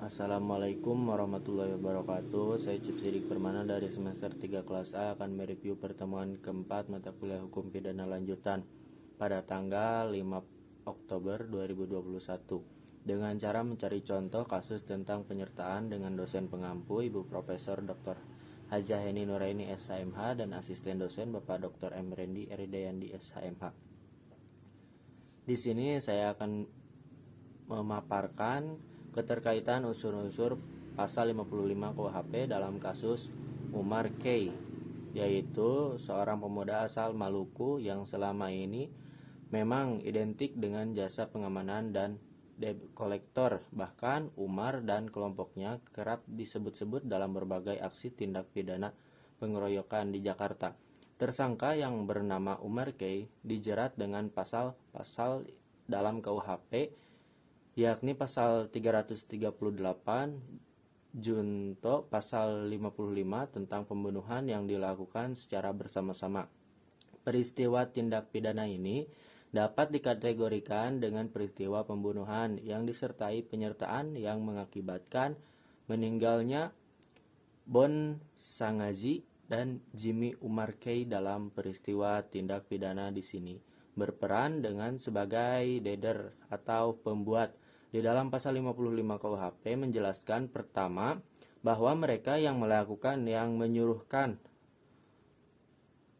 Assalamualaikum warahmatullahi wabarakatuh. Saya Cip Sidik Permana dari semester 3 kelas A akan mereview pertemuan keempat mata kuliah hukum pidana lanjutan pada tanggal 5 Oktober 2021 dengan cara mencari contoh kasus tentang penyertaan dengan dosen pengampu Ibu Profesor Dr. Hajah Heni Nuraini SHMH dan asisten dosen Bapak Dr. M. Rendi Eridayandi SHMH. Di sini saya akan memaparkan keterkaitan unsur-unsur pasal 55 KUHP dalam kasus Umar K, yaitu seorang pemuda asal Maluku yang selama ini memang identik dengan jasa pengamanan dan debt kolektor. Bahkan Umar dan kelompoknya kerap disebut-sebut dalam berbagai aksi tindak pidana pengeroyokan di Jakarta. Tersangka yang bernama Umar K dijerat dengan pasal-pasal dalam KUHP, yakni pasal 338 junto pasal 55 tentang pembunuhan yang dilakukan secara bersama-sama. Peristiwa tindak pidana ini dapat dikategorikan dengan peristiwa pembunuhan yang disertai penyertaan yang mengakibatkan meninggalnya Bon Sangaji dan Jimmy Umar K dalam peristiwa tindak pidana di sini berperan dengan sebagai leader atau pembuat. Di dalam pasal 55 KUHP menjelaskan pertama bahwa mereka yang menyuruhkan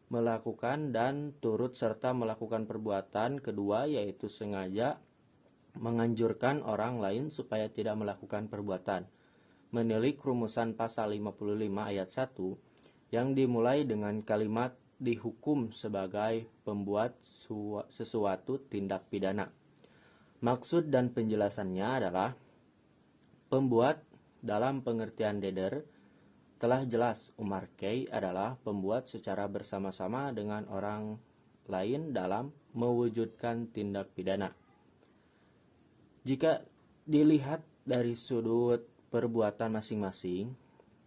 melakukan dan turut serta melakukan perbuatan kedua, yaitu sengaja menganjurkan orang lain supaya tidak melakukan perbuatan. Menilik rumusan pasal 55 ayat 1 yang dimulai dengan kalimat dihukum sebagai pembuat sesuatu tindak pidana. Maksud dan penjelasannya adalah pembuat dalam pengertian Deder telah jelas. Umar K adalah pembuat secara bersama-sama dengan orang lain dalam mewujudkan tindak pidana. Jika dilihat dari sudut perbuatan masing-masing,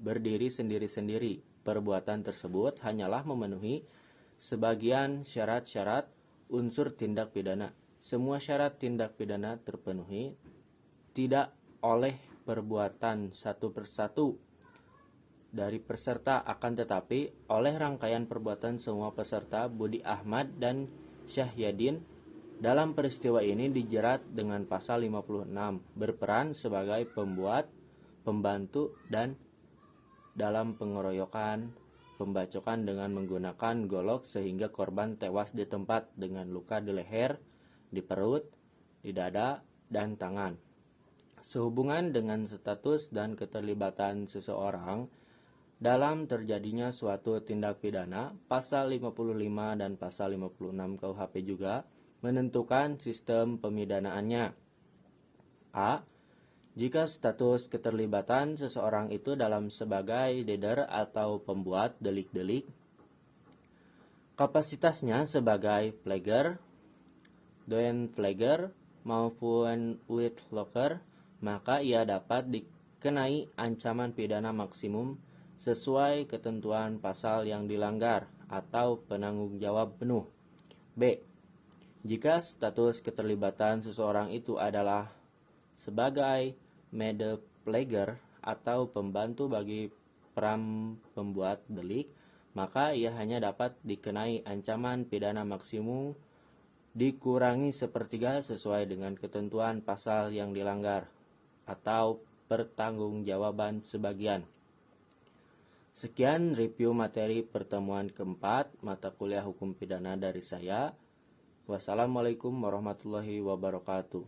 berdiri sendiri-sendiri, perbuatan tersebut hanyalah memenuhi sebagian syarat-syarat unsur tindak pidana. Semua syarat tindak pidana terpenuhi tidak oleh perbuatan satu persatu dari peserta, akan tetapi oleh rangkaian perbuatan semua peserta. Budi Ahmad dan Syahyadin dalam peristiwa ini dijerat dengan pasal 56, berperan sebagai pembuat, pembantu, dan dalam pengeroyokan, pembacokan dengan menggunakan golok sehingga korban tewas di tempat dengan luka di leher, di perut, di dada, dan tangan. Sehubungan dengan status dan keterlibatan seseorang dalam terjadinya suatu tindak pidana, pasal 55 dan pasal 56 KUHP juga menentukan sistem pemidanaannya. A. Jika status keterlibatan seseorang itu dalam sebagai leader atau pembuat delik-delik, kapasitasnya sebagai flagger, doen flagger, maupun witlocker, maka ia dapat dikenai ancaman pidana maksimum sesuai ketentuan pasal yang dilanggar atau penanggung jawab penuh. B. Jika status keterlibatan seseorang itu adalah sebagai mede-flagger atau pembantu bagi peran pembuat delik, maka ia hanya dapat dikenai ancaman pidana maksimum dikurangi sepertiga sesuai dengan ketentuan pasal yang dilanggar atau pertanggungjawaban sebagian. Sekian review materi pertemuan keempat mata kuliah hukum pidana dari saya. Wassalamualaikum warahmatullahi wabarakatuh.